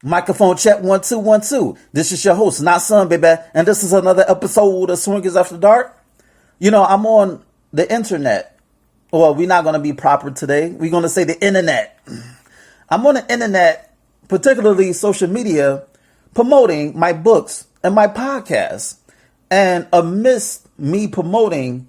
Microphone check 1 2 1 2. This is your host, not son, baby, and this is another episode of Swingers After Dark. You know, I'm on the internet. Well, we're not going to be proper today. We're going to say the internet. I'm on the internet, particularly social media, promoting my books and my podcast. And amidst me promoting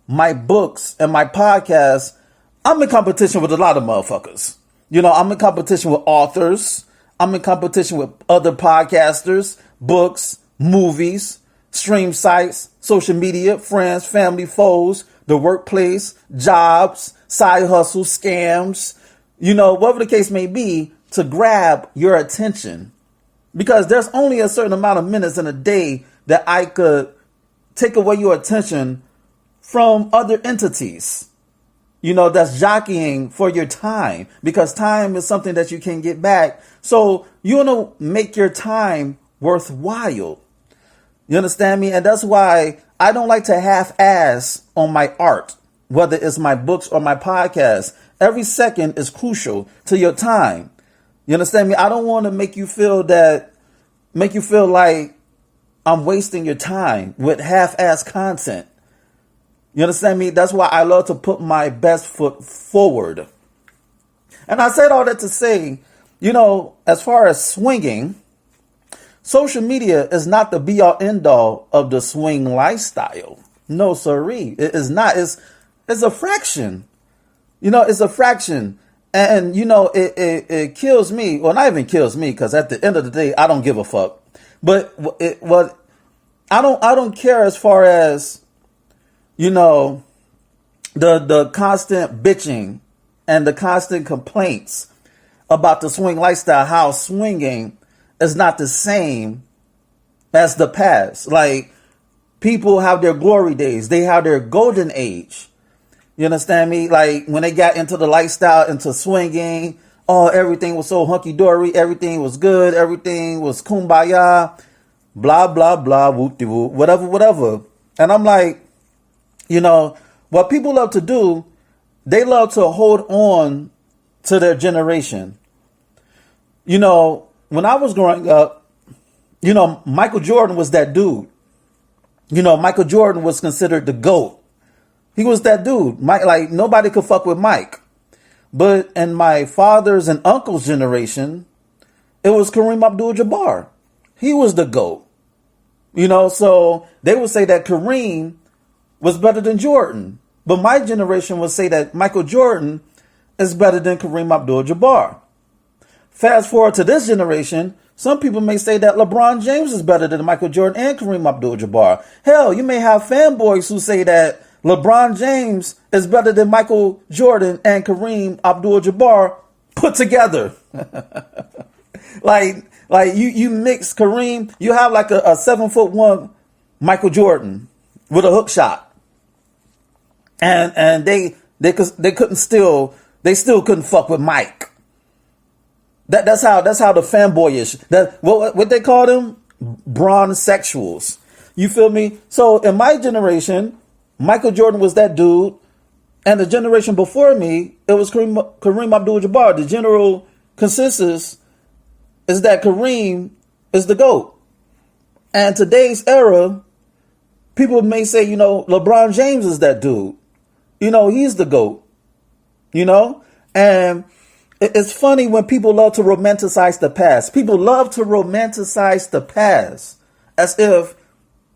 my books and my podcast, I'm in competition with a lot of motherfuckers. You know, I'm in competition with authors. I'm in competition with other podcasters, books, movies, stream sites, social media, friends, family, foes, the workplace, jobs, side hustles, scams, you know, whatever the case may be, to grab your attention. Because there's only a certain amount of minutes in a day that I could take away your attention from other entities, you know, that's jockeying for your time, because time is something that you can get back. So you want to make your time worthwhile. You understand me? And that's why I don't like to half-ass on my art, whether it's my books or my podcast. Every second is crucial to your time. You understand me? I don't want to make you feel like I'm wasting your time with half-ass content. You understand me? That's why I love to put my best foot forward. And I said all that to say, you know, as far as swinging, social media is not the be-all end-all of the swing lifestyle. No, sirree. It is not. It's a fraction. You know, it's a fraction. And, you know, it kills me. Well, not even kills me, because at the end of the day, I don't give a fuck. But I don't care as far as, you know, the constant bitching and the constant complaints about the swing lifestyle, how swinging is not the same as the past. Like, people have their glory days. They have their golden age. You understand me? Like, when they got into the lifestyle, into swinging, oh, everything was so hunky-dory. Everything was good. Everything was kumbaya. Blah, blah, blah, whoop-de-whoop, whatever. And I'm like, you know, what people love to do, they love to hold on to their generation. You know, when I was growing up, you know, Michael Jordan was that dude. You know, Michael Jordan was considered the GOAT. He was that dude. Like, nobody could fuck with Mike. But in my father's and uncle's generation, it was Kareem Abdul-Jabbar. He was the GOAT. You know, so they would say that Kareem was better than Jordan. But my generation would say that Michael Jordan is better than Kareem Abdul-Jabbar. Fast forward to this generation, some people may say that LeBron James is better than Michael Jordan and Kareem Abdul-Jabbar. Hell, you may have fanboys who say that LeBron James is better than Michael Jordan and Kareem Abdul-Jabbar put together. like you mix Kareem, you have like a 7'1" Michael Jordan with a hook shot. And they still couldn't fuck with Mike. That's how the fanboyish, that what they call them, bronze sexuals. You feel me? So in my generation, Michael Jordan was that dude, and the generation before me, it was Kareem Abdul-Jabbar. The general consensus is that Kareem is the GOAT. And today's era, people may say, you know, LeBron James is that dude. You know, he's the GOAT. You know? And it's funny when people love to romanticize the past. People love to romanticize the past as if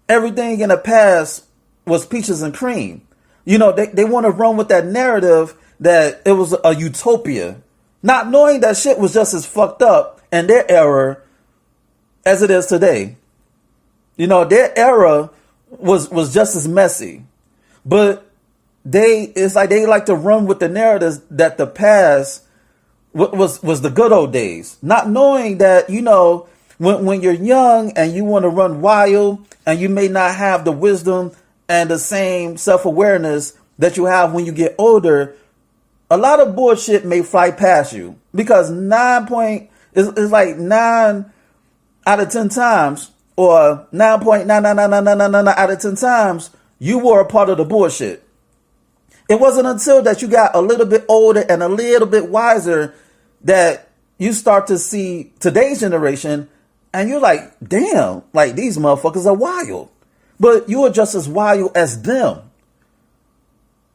everything in the past was peaches and cream. You know, they want to run with that narrative that it was a utopia, not knowing that shit was just as fucked up in their era as it is today. You know, their era was just as messy, but it's like they like to run with the narrative that the past was the good old days, not knowing that, you know, when you're young and you want to run wild and you may not have the wisdom and the same self-awareness that you have when you get older, a lot of bullshit may fly past you, because it's like 9 out of 10 times, or 9.99999 out of 10 times, you were a part of the bullshit. It wasn't until that you got a little bit older and a little bit wiser that you start to see today's generation and you're like, damn, like these motherfuckers are wild. But you are just as wild as them.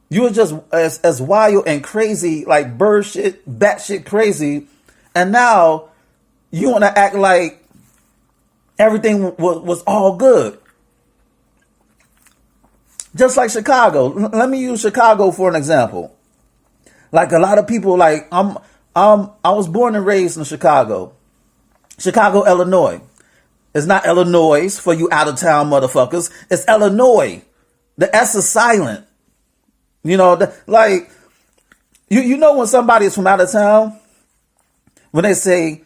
You are just as wild and crazy, like bird shit, batshit crazy. And now you want to act like everything was all good. Just like Chicago. Let me use Chicago for an example. Like a lot of people, like I was born and raised in Chicago, Illinois. It's not Illinois for you out of town motherfuckers. It's Illinois. The S is silent. You know, like you know when somebody is from out of town, when they say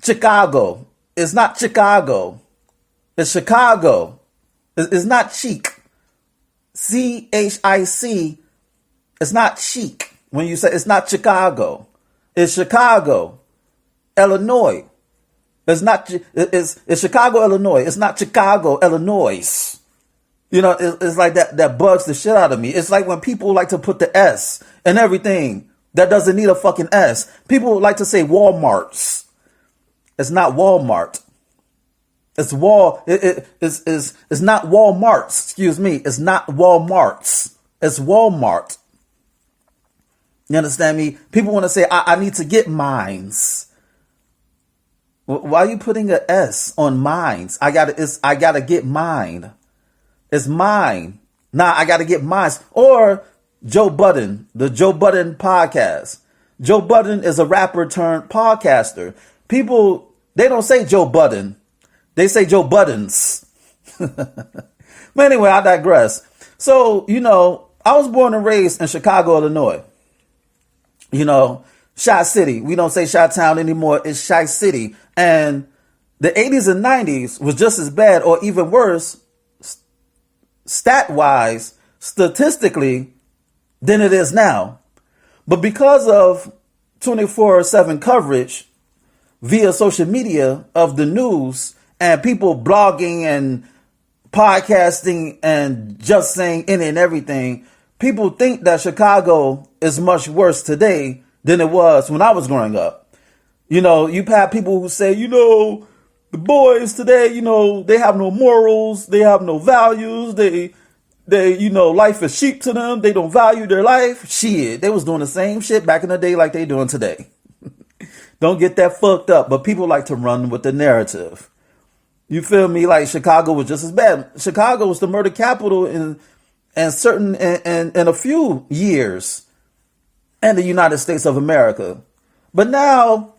Chicago, it's not Chicago. It's Chicago. It's not chic. CHIC. It's not chic. When you say it's not Chicago, it's Chicago, Illinois. It's Chicago, Illinois. It's not Chicago, Illinois. You know, it's like that bugs the shit out of me. It's like when people like to put the S in everything that doesn't need a fucking S. People like to say Walmarts. It's not Walmart. It's it's not Walmarts. Excuse me. It's not Walmarts. It's Walmart. You understand me? People want to say, I need to get mines. Why are you putting an S on mines? I gotta get mine. It's mine. Nah, I gotta get mine. Or Joe Budden, the Joe Budden podcast. Joe Budden is a rapper turned podcaster. People, they don't say Joe Budden. They say Joe Buddens. But anyway, I digress. So, you know, I was born and raised in Chicago, Illinois. You know, Chi City. We don't say Chi Town anymore. It's Chi City. And the 80s and 90s was just as bad or even worse, stat-wise, statistically, than it is now. But because of 24/7 coverage via social media of the news and people blogging and podcasting and just saying any and everything, people think that Chicago is much worse today than it was when I was growing up. You know, you've had people who say, you know, the boys today, you know, they have no morals, they have no values, they, you know, life is cheap to them, they don't value their life. Shit, they was doing the same shit back in the day like they doing today. Don't get that fucked up, but people like to run with the narrative. You feel me? Like Chicago was just as bad. Chicago was the murder capital in a few years in the United States of America. But now,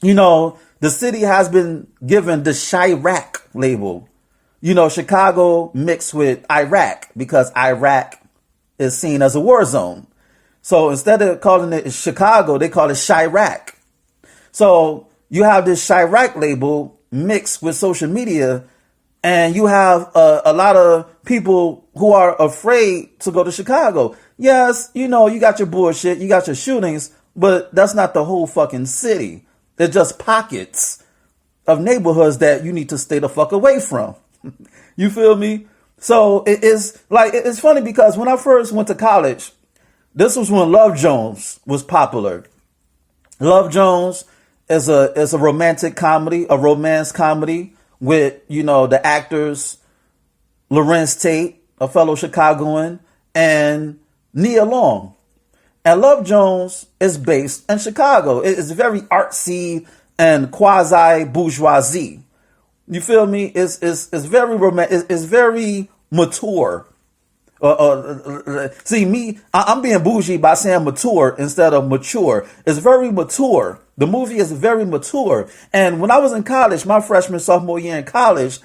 you know, the city has been given the Chirac label. You know, Chicago mixed with Iraq because Iraq is seen as a war zone. So instead of calling it Chicago, they call it Chirac. So you have this Chirac label mixed with social media, and you have a lot of people who are afraid to go to Chicago. Yes, you know, you got your bullshit, you got your shootings, but that's not the whole fucking city. They're just pockets of neighborhoods that you need to stay the fuck away from. You feel me? So it's funny because when I first went to college, this was when Love Jones was popular. Love Jones is a romantic comedy, a romance comedy with, you know, the actors Lorenz Tate, a fellow Chicagoan, and Nia Long. And Love Jones is based in Chicago. It's very artsy and quasi bourgeoisie. You feel me? It's very romantic. It's very mature. See me, I'm being bougie by saying mature instead of mature. It's very mature. The movie is very mature. And when I was in college, my freshman, sophomore year in college,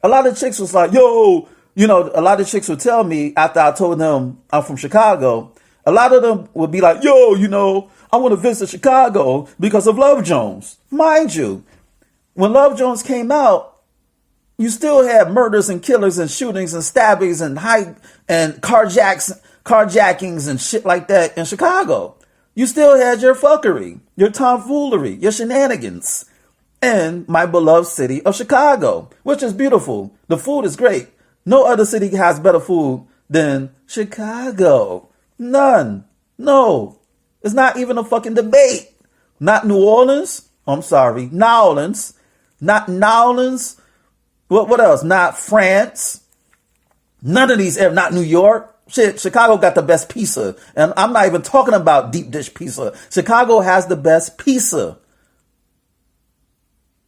a lot of chicks was like, yo, you know, a lot of chicks would tell me after I told them I'm from Chicago, a lot of them would be like, yo, you know, I want to visit Chicago because of Love Jones. Mind you, when Love Jones came out, you still had murders and killers and shootings and stabbings and carjackings and shit like that in Chicago. You still had your fuckery, your tomfoolery, your shenanigans in my beloved city of Chicago, which is beautiful. The food is great. No other city has better food than Chicago. None. No. It's not even a fucking debate. Not New Orleans. I'm sorry, New Orleans. Not New Orleans. What else? Not France. None of these, not New York. Shit, Chicago got the best pizza. And I'm not even talking about deep dish pizza. Chicago has the best pizza.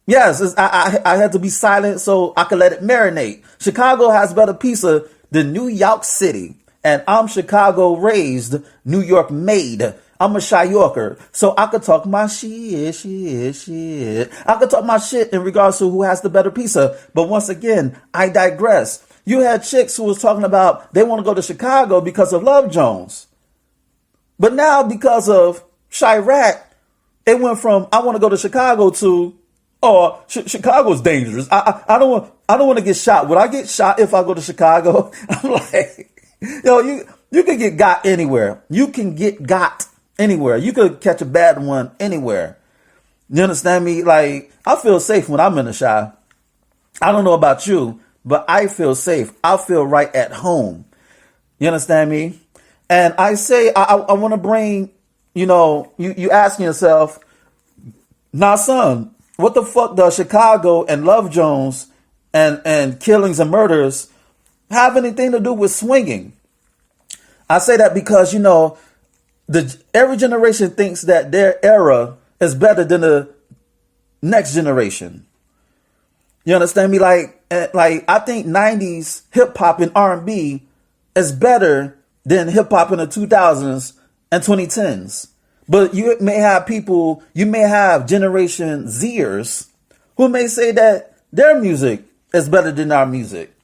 Yes, I had to be silent so I could let it marinate. Chicago has better pizza than New York City. And I'm Chicago raised, New York made. I'm a Chi Yorker. So I could talk my shit. I could talk my shit in regards to who has the better pizza. But once again, I digress. You had chicks who was talking about they want to go to Chicago because of Love Jones. But now because of Chirac, it went from I want to go to Chicago to Chicago's dangerous. I don't want to get shot. Would I get shot if I go to Chicago? I'm like, you can get got anywhere. You can get got anywhere. You could catch a bad one anywhere. You understand me? Like, I feel safe when I'm in the Chi. I don't know about you, but I feel safe. I feel right at home. You understand me? And I say, I want to bring, you asking yourself, now, son, what the fuck does Chicago and Love Jones and killings and murders have anything to do with swinging? I say that because, every generation thinks that their era is better than the next generation. You understand me? Like I think 90s hip hop and R&B is better than hip hop in the 2000s and 2010s. But you may have Generation Zers who may say that their music is better than our music.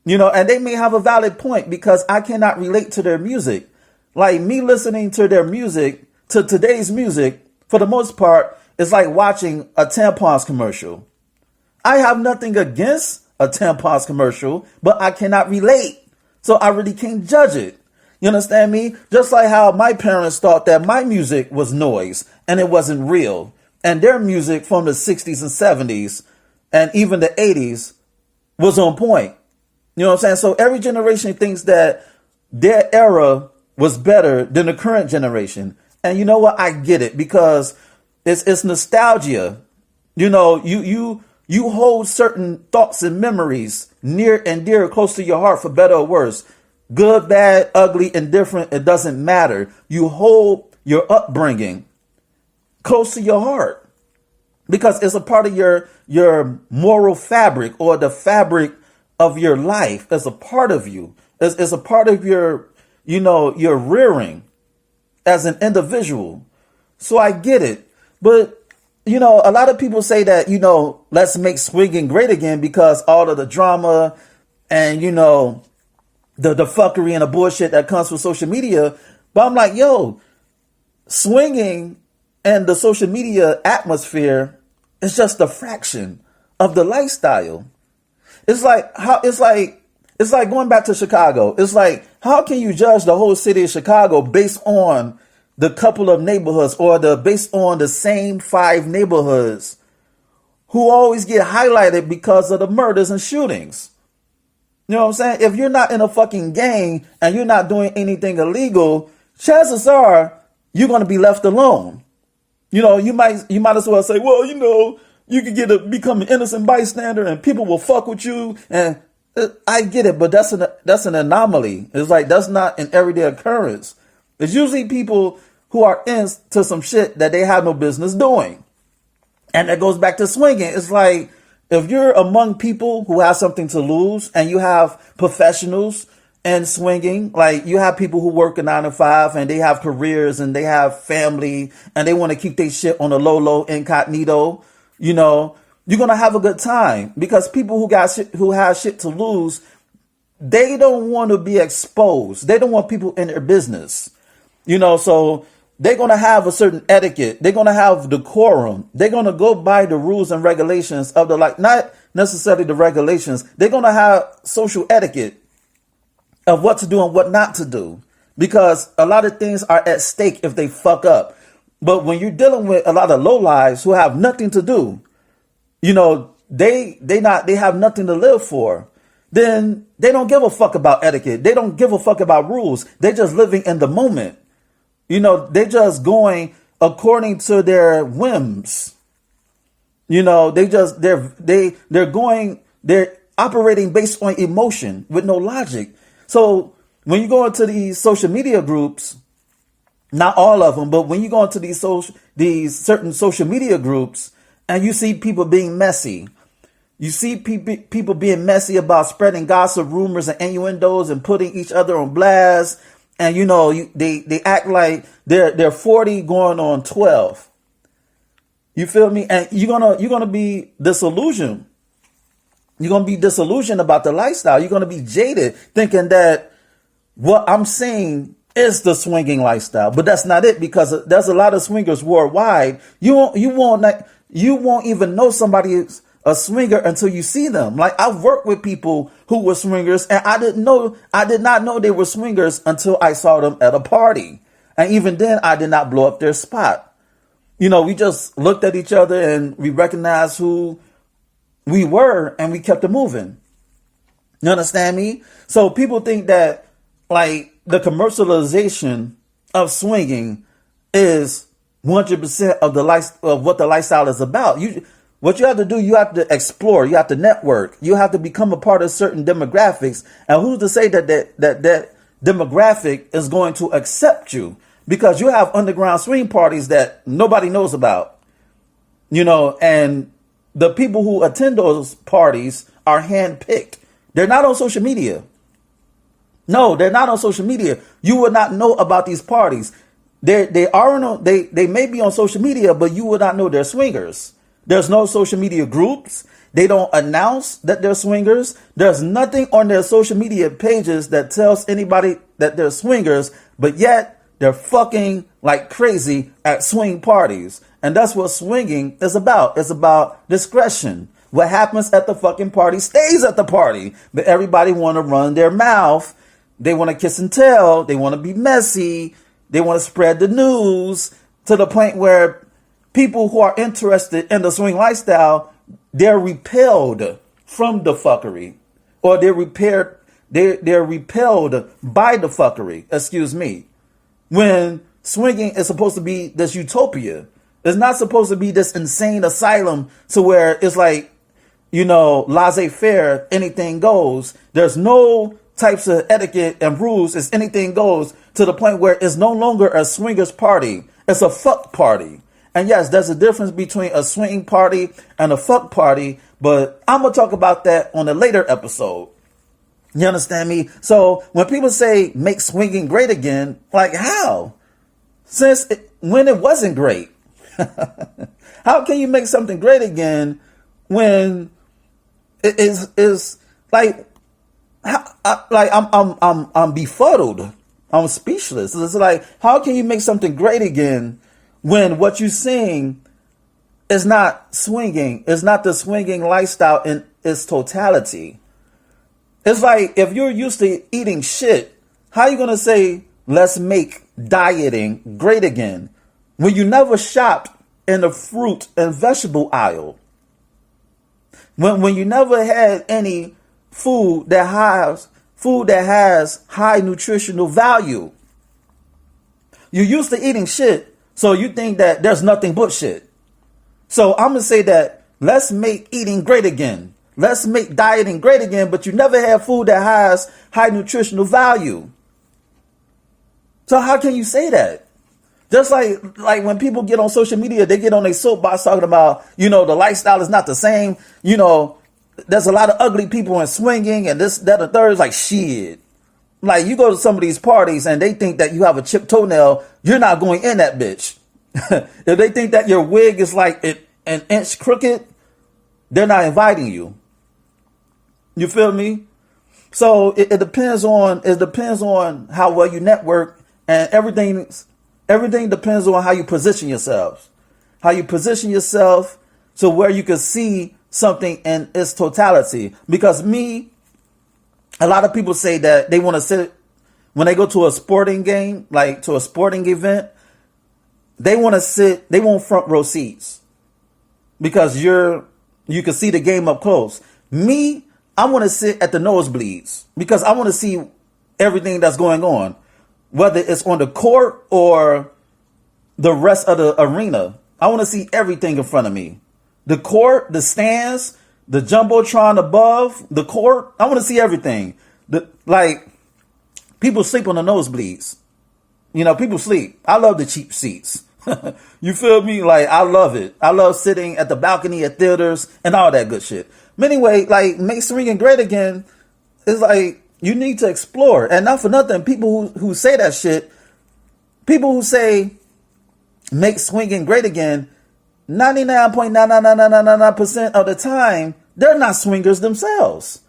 And they may have a valid point because I cannot relate to their music. Like me listening to their music, to today's music, for the most part, is like watching a tampons commercial. I have nothing against a tampons commercial, but I cannot relate. So I really can't judge it. You understand me? Just like how my parents thought that my music was noise and it wasn't real. And their music from the 60s and 70s and even the 80s was on point. You know what I'm saying? So every generation thinks that their era was better than the current generation. And you know what? I get it because it's nostalgia. You hold certain thoughts and memories near and dear, close to your heart, for better or worse. Good, bad, ugly, indifferent, it doesn't matter. You hold your upbringing close to your heart because it's a part of your moral fabric or the fabric of your life. It's a part of you. It's a part of your rearing as an individual. So I get it. But, a lot of people say that, let's make swinging great again because all of the drama and, the fuckery and the bullshit that comes from social media. But I'm like, swinging and the social media atmosphere is just a fraction of the lifestyle. It's like going back to Chicago. It's like, how can you judge the whole city of Chicago based on the couple of neighborhoods or based on the same 5 neighborhoods who always get highlighted because of the murders and shootings? You know what I'm saying? If you're not in a fucking gang and you're not doing anything illegal, chances are you're going to be left alone. You might as well say, well, you could become an innocent bystander and people will fuck with you. And I get it, but that's an anomaly. It's like, that's not an everyday occurrence. It's usually people who are into some shit that they have no business doing. And that goes back to swinging. It's like, if you're among people who have something to lose and you have professionals in swinging, like you have people who work a 9 to 5 and they have careers and they have family and they want to keep their shit on the low incognito, you're going to have a good time because people who have shit to lose, they don't want to be exposed. They don't want people in their business, so they're going to have a certain etiquette. They're going to have decorum. They're going to go by the rules and regulations of not necessarily the regulations. They're going to have social etiquette of what to do and what not to do because a lot of things are at stake if they fuck up. But when you're dealing with a lot of lowlives who have nothing to do, they have nothing to live for, then they don't give a fuck about etiquette. They don't give a fuck about rules. They're just living in the moment. They're just going according to their whims. They're operating based on emotion with no logic. So when you go into these social media groups, not all of them, but when you go into these certain social media groups and you see people being messy, you see people being messy about spreading gossip, rumors, and innuendos and putting each other on blast. And, they act like they're 40 going on 12. You feel me? And you're going to be disillusioned. You're going to be disillusioned about the lifestyle. You're going to be jaded thinking that what I'm saying is the swinging lifestyle, but that's not it, because there's a lot of swingers worldwide. You won't even know somebody is a swinger until you see them. Like, I've worked with people who were swingers, and I did not know they were swingers until I saw them at a party. And even then, I did not blow up their spot. We just looked at each other and we recognized who we were, and we kept it moving. You understand me? So people think that, like, the commercialization of swinging is 100% of of what the lifestyle is about. What you have to do, you have to explore, you have to network, you have to become a part of certain demographics. And who's to say that demographic is going to accept you? Because you have underground swing parties that nobody knows about, and the people who attend those parties are handpicked. They're not on social media. No, they're not on social media. You would not know about these parties. They may be on social media, but you would not know they're swingers. There's no social media groups. They don't announce that they're swingers. There's nothing on their social media pages that tells anybody that they're swingers, but yet they're fucking like crazy at swing parties. And that's what swinging is about. It's about discretion. What happens at the fucking party stays at the party. But everybody want to run their mouth. They want to kiss and tell. They want to be messy. They want to spread the news to the point where people who are interested in the swing lifestyle, they're repelled from the fuckery, or they're repelled by the fuckery. Excuse me. When swinging is supposed to be this utopia, it's not supposed to be this insane asylum to where it's like, laissez-faire, anything goes. There's no types of etiquette and rules. It's anything goes, to the point where it's no longer a swingers party. It's a fuck party. And yes, there's a difference between a swing party and a fuck party, but I'm going to talk about that on a later episode. You understand me? So when people say make swinging great again, like how? When it wasn't great. How can you make something great again when it is like, I'm befuddled. I'm speechless. It's like, how can you make something great again when what you're seeing is not swinging? It's not the swinging lifestyle in its totality. It's like, if you're used to eating shit, how are you going to say, let's make dieting great again, when you never shopped in the fruit and vegetable aisle? When you never had any food that has high nutritional value. You're used to eating shit, so you think that there's nothing but shit. So I'm going to say that let's make eating great again. Let's make dieting great again, but you never had food that has high nutritional value. So how can you say that? Just like when people get on social media, they get on their soapbox talking about, the lifestyle is not the same. There's a lot of ugly people in swinging and this, that, and third. Is like, shit. Like, you go to some of these parties and they think that you have a chipped toenail, you're not going in that bitch. If they think that your wig is like an inch crooked, they're not inviting you. You feel me? So it depends on how well you network, and everything depends on how you position yourselves. How you position yourself to where you can see something in its totality. Because a lot of people say that they want to sit, when they go to a sporting game, like to a sporting event, they want front row seats because you can see the game up close. I want to sit at the nosebleeds because I want to see everything that's going on, whether it's on the court or the rest of the arena. I want to see everything in front of me. The court, the stands, the jumbotron above the court. I want to see everything. People sleep on the nosebleeds. People sleep. I love the cheap seats. You feel me? Like, I love it. I love sitting at the balcony at theaters and all that good shit. But anyway, like, make swinging great again is like, you need to explore. And not for nothing, people who say that shit, people who say make swinging great again, 99.99999% of the time, they're not swingers themselves.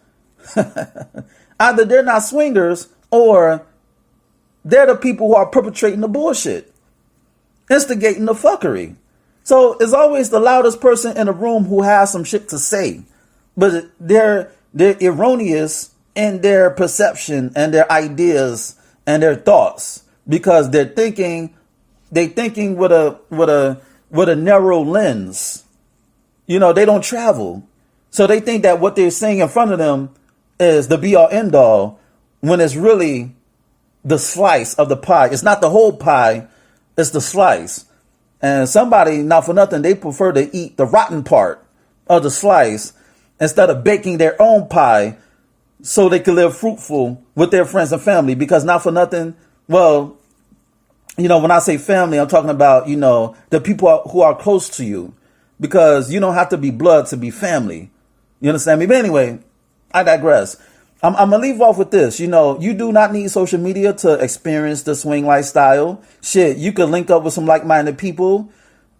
Either they're not swingers or they're the people who are perpetrating the bullshit, instigating the fuckery. So it's always the loudest person in the room who has some shit to say, but they're erroneous in their perception and their ideas and their thoughts because they're thinking with a narrow lens. They don't travel. So they think that what they're saying in front of them is the be all end all when it's really the slice of the pie. It's not the whole pie, it's the slice. And somebody, not for nothing, they prefer to eat the rotten part of the slice instead of baking their own pie so they can live fruitful with their friends and family. Because not for nothing, well, when I say family, I'm talking about, the people who are close to you, because you don't have to be blood to be family. You understand me? But anyway, I digress. I'm going to leave off with this. You do not need social media to experience the swing lifestyle. Shit, you could link up with some like-minded people,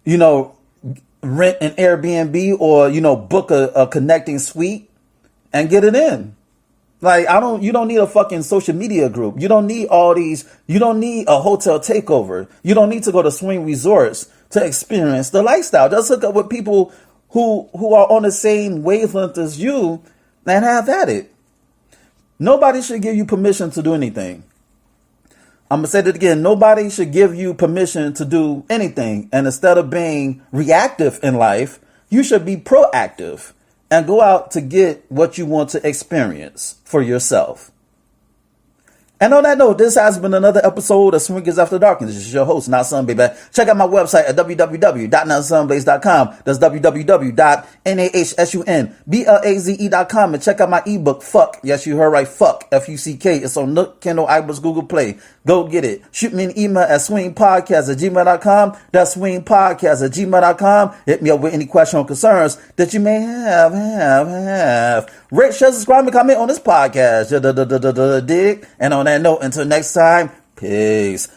rent an Airbnb or, book a connecting suite and get it in. Like, you don't need a fucking social media group. You don't need you don't need a hotel takeover. You don't need to go to swing resorts to experience the lifestyle. Just hook up with people who are on the same wavelength as you and have at it. Nobody should give you permission to do anything. I'm going to say that again. Nobody should give you permission to do anything. And instead of being reactive in life, you should be proactive and go out to get what you want to experience for yourself. And on that note, this has been another episode of Swingers After Dark. And this is your host, Not Sun Baby. Check out my website at www.notsunblaze.com. That's www.nahsunblaze.com. And check out my ebook, Fuck. Yes, you heard right. Fuck. F-U-C-K. It's on Nook, Kindle, iBooks, Google Play. Go get it. Shoot me an email at swingpodcast@gmail.com. That's swingpodcast@gmail.com. Hit me up with any question or concerns that you may have. Rate, share, subscribe, and comment on this podcast. Dig. And on that note, until next time, peace.